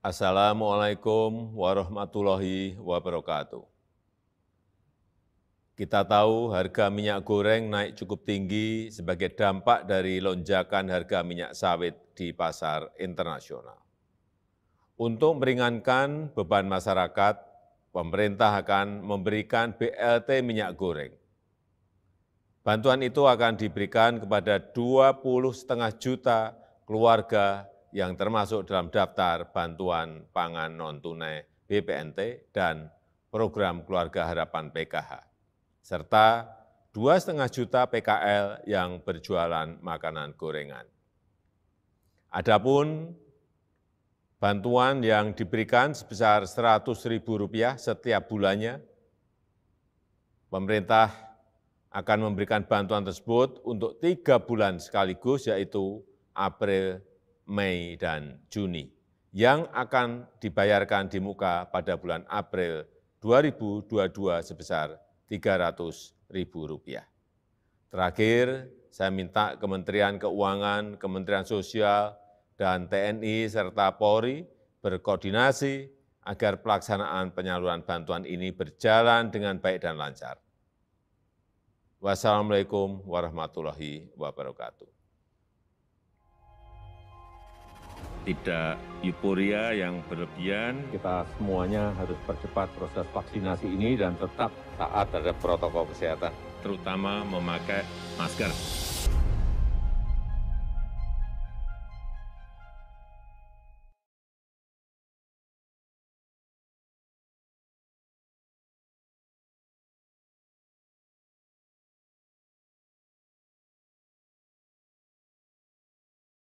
Assalamualaikum warahmatullahi wabarakatuh. Kita tahu harga minyak goreng naik cukup tinggi sebagai dampak dari lonjakan harga minyak sawit di pasar internasional. Untuk meringankan beban masyarakat, pemerintah akan memberikan BLT minyak goreng. Bantuan itu akan diberikan kepada 20,5 juta keluarga yang termasuk dalam daftar bantuan pangan non-tunai BPNT dan program Keluarga Harapan PKH, serta 2,5 juta PKL yang berjualan makanan gorengan. Adapun bantuan yang diberikan sebesar Rp100.000 setiap bulannya, pemerintah akan memberikan bantuan tersebut untuk 3 bulan sekaligus, yaitu April, Mei, dan Juni, yang akan dibayarkan di muka pada bulan April 2022 sebesar Rp300.000. Terakhir, saya minta Kementerian Keuangan, Kementerian Sosial, dan TNI serta Polri berkoordinasi agar pelaksanaan penyaluran bantuan ini berjalan dengan baik dan lancar. Wassalamualaikum warahmatullahi wabarakatuh. Tidak euforia yang berlebihan. Kita semuanya harus percepat proses vaksinasi ini dan tetap taat terhadap protokol kesehatan. Terutama memakai masker.